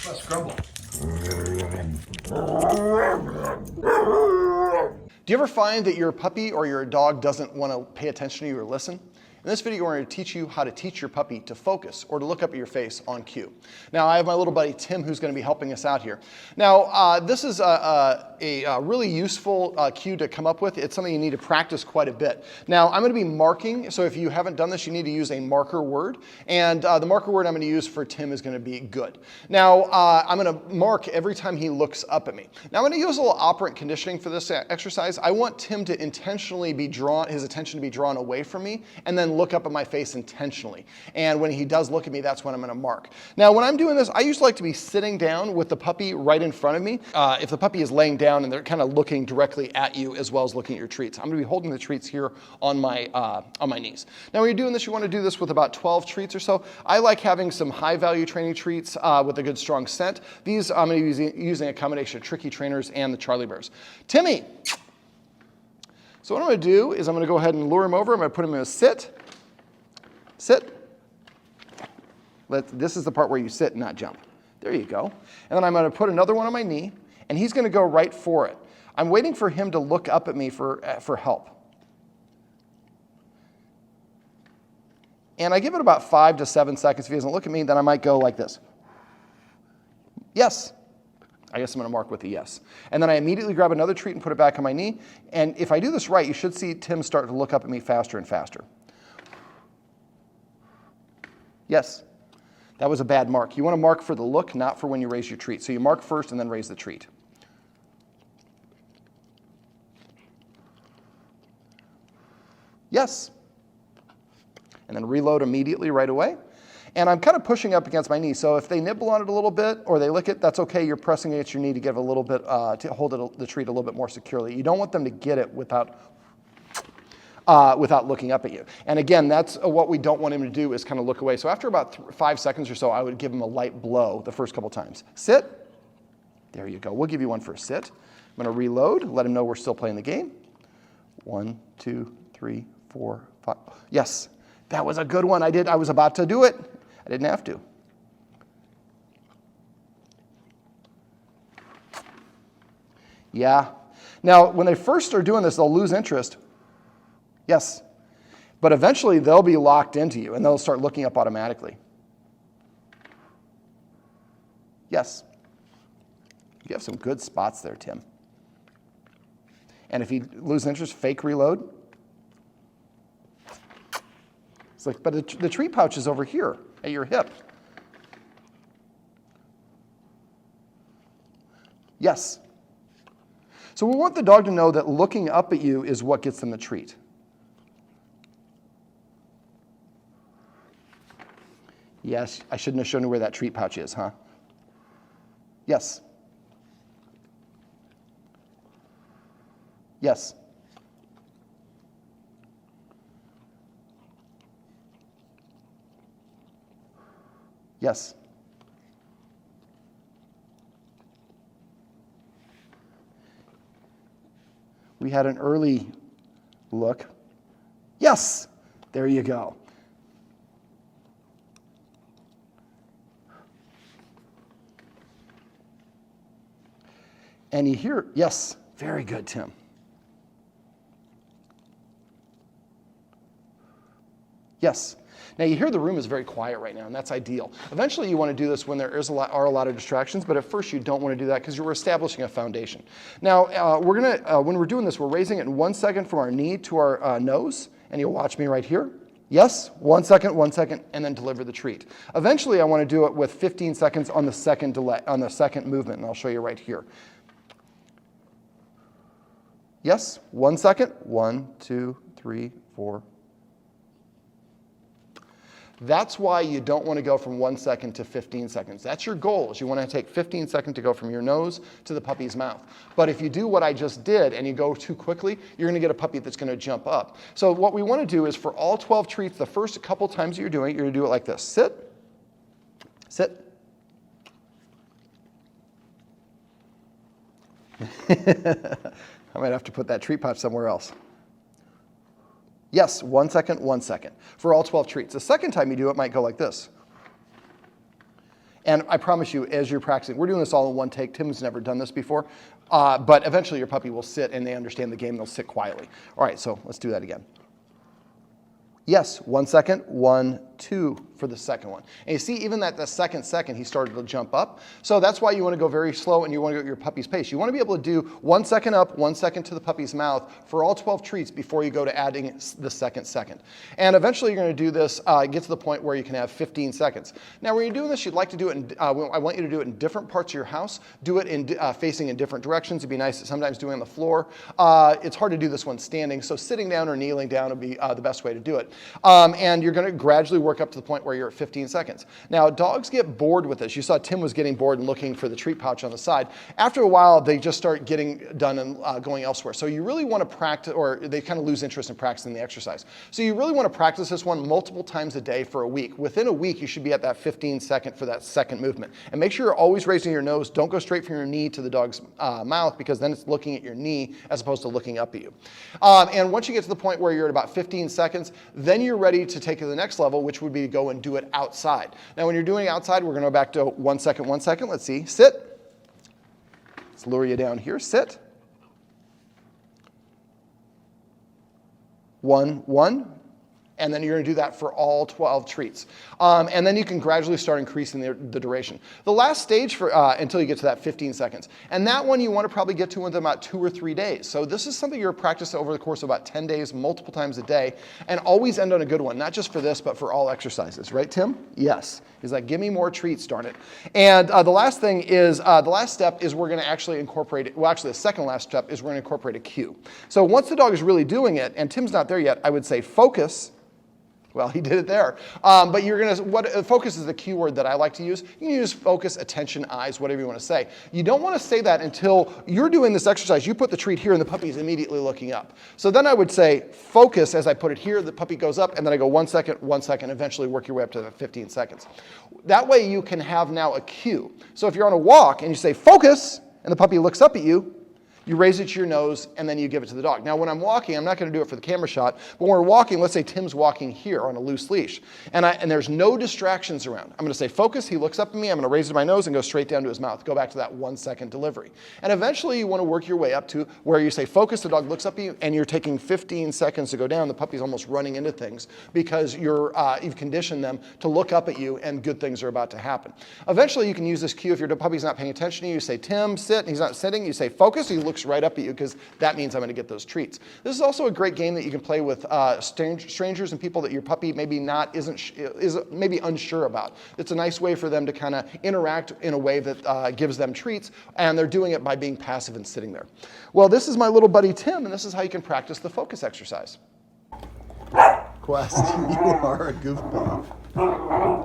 Let's grumble. Do you ever find that your puppy or your dog doesn't want to pay attention to you or listen? In this video, we're going to teach you how to teach your puppy to focus or to look up at your face on cue. Now, I have my little buddy Tim who's going to be helping us out here. Now, this is a really useful cue to come up with. It's something you need to practice quite a bit. Now, I'm going to be marking, so if you haven't done this, you need to use a marker word. And the marker word I'm going to use for Tim is going to be good. Now, I'm going to mark every time he looks up at me. Now, I'm going to use a little operant conditioning for this exercise. I want Tim to intentionally be drawn, his attention to be drawn away from me, and then look up at my face intentionally. And when he does look at me, that's when I'm going to mark. Now, when I'm doing this, I usually like to be sitting down with the puppy right in front of me. If the puppy is laying down and they're kind of looking directly at you as well as looking at your treats. I'm going to be holding the treats here on my knees. Now, when you're doing this, you want to do this with about 12 treats or so. I like having some high-value training treats with a good, strong scent. These I'm going to be using a combination of Tricky Trainers and the Charlie Bears. Timmy! So what I'm going to do is I'm going to go ahead and lure him over. I'm going to put him in a sit. Sit. This is the part where you sit and not jump. There you go. And then I'm going to put another one on my knee, and he's going to go right for it. I'm waiting for him to look up at me for help. And I give it about 5 to 7 seconds. If he doesn't look at me, then I might go like this. Yes. I guess I'm going to mark with a yes. And then I immediately grab another treat and put it back on my knee. And if I do this right, you should see Tim start to look up at me faster and faster. Yes. That was a bad mark. You want to mark for the look, not for when you raise your treat. So you mark first and then raise the treat. Yes. And then reload immediately right away. And I'm kind of pushing up against my knee. So if they nibble on it a little bit or they lick it, that's okay. You're pressing against your knee to give a little bit, to hold the treat a little bit more securely. You don't want them to get it without looking up at you. And again, that's what we don't want him to do is kind of look away. So after about 5 seconds or so, I would give him a light blow the first couple times. Sit. There you go. We'll give you one for a sit. I'm going to reload, let him know we're still playing the game. 1, 2, 3, 4, 5. Yes, that was a good one. I was about to do it. I didn't have to. Yeah. Now, when they first start doing this, they'll lose interest. Yes. But eventually, they'll be locked into you, and they'll start looking up automatically. Yes. You have some good spots there, Tim. And if you lose interest, fake reload. It's like, but the treat pouch is over here at your hip. Yes. So we want the dog to know that looking up at you is what gets them the treat. Yes, I shouldn't have shown you where that treat pouch is, huh? Yes. Yes. Yes. We had an early look. Yes. There you go. And you hear, yes, very good, Tim. Yes. Now you hear the room is very quiet right now, and that's ideal. Eventually you want to do this when there are a lot of distractions, but at first you don't want to do that because you're establishing a foundation. Now when we're doing this, we're raising it in 1 second from our knee to our nose, and you'll watch me right here. Yes, 1 second, and then deliver the treat. Eventually I want to do it with 15 seconds on the second delay, on the second movement, and I'll show you right here. Yes, 1 second. 1, 2, 3, 4. That's why you don't want to go from 1 second to 15 seconds. That's your goal, is you want to take 15 seconds to go from your nose to the puppy's mouth. But if you do what I just did and you go too quickly, you're going to get a puppy that's going to jump up. So what we want to do is for all 12 treats, the first couple times you're doing it, you're going to do it like this. Sit. Sit. I might have to put that treat pouch somewhere else. Yes, 1 second, 1 second for all 12 treats. The second time you do it might go like this. And I promise you, as you're practicing, we're doing this all in one take. Tim's never done this before, but eventually your puppy will sit and they understand the game. They'll sit quietly. All right, so let's do that again. Yes, 1 second, 1, 2 for the second one. And you see, even at the second, he started to jump up. So that's why you want to go very slow and you want to go at your puppy's pace. You want to be able to do 1 second up, 1 second to the puppy's mouth for all 12 treats before you go to adding the second. And eventually you're going to do this, get to the point where you can have 15 seconds. Now, when you're doing this, you'd like to do it in, I want you to do it in different parts of your house. Do it in facing in different directions. It'd be nice to sometimes do it on the floor. It's hard to do this one standing, so sitting down or kneeling down would be the best way to do it. And you're going to gradually work up to the point where you're at 15 seconds. Now, dogs get bored with this. You saw Tim was getting bored and looking for the treat pouch on the side. After a while, they just start getting done and going elsewhere. So you really want to practice, or they kind of lose interest in practicing the exercise. So you really want to practice this one multiple times a day for a week. Within a week, you should be at that 15 second for that second movement. And make sure you're always raising your nose. Don't go straight from your knee to the dog's mouth, because then it's looking at your knee as opposed to looking up at you. And once you get to the point where you're at about 15 seconds, then you're ready to take it to the next level, which would be to go and do it outside. Now, when you're doing it outside, we're going to go back to 1 second, 1 second. Let's see. Sit. Let's lure you down here. Sit. 1, 1. And then you're going to do that for all 12 treats. And then you can gradually start increasing the duration. The last stage for until you get to that 15 seconds. And that one you want to probably get to within about 2 or 3 days. So this is something you're practicing over the course of about 10 days, multiple times a day, and always end on a good one. Not just for this, but for all exercises. Right, Tim? Yes. He's like, give me more treats, darn it. And the last thing is, the last step is we're going to actually incorporate it. Well, actually, the second last step is we're going to incorporate a cue. So once the dog is really doing it, and Tim's not there yet, I would say focus. Well, he did it there. But you're going to, focus is the key word that I like to use. You can use focus, attention, eyes, whatever you want to say. You don't want to say that until you're doing this exercise. You put the treat here and the puppy is immediately looking up. So then I would say focus as I put it here, the puppy goes up, and then I go 1 second, 1 second, eventually work your way up to the 15 seconds. That way you can have now a cue. So if you're on a walk and you say focus, and the puppy looks up at you, you raise it to your nose, and then you give it to the dog. Now, when I'm walking, I'm not going to do it for the camera shot, but when we're walking, let's say Tim's walking here on a loose leash, and there's no distractions around. I'm going to say focus, he looks up at me, I'm going to raise it to my nose and go straight down to his mouth. Go back to that 1 second delivery. And eventually, you want to work your way up to where you say focus, the dog looks up at you, and you're taking 15 seconds to go down. The puppy's almost running into things because you've conditioned them to look up at you, and good things are about to happen. Eventually, you can use this cue. If your puppy's not paying attention to you, you say, Tim, sit, and he's not sitting. You say focus, he looks right up at you, because that means I'm going to get those treats. This is also a great game that you can play with strangers and people that your puppy maybe is maybe unsure about. It's a nice way for them to kind of interact in a way that gives them treats, and they're doing it by being passive and sitting there. Well, this is my little buddy Tim, and this is how you can practice the focus exercise. Quest, you are a goofball.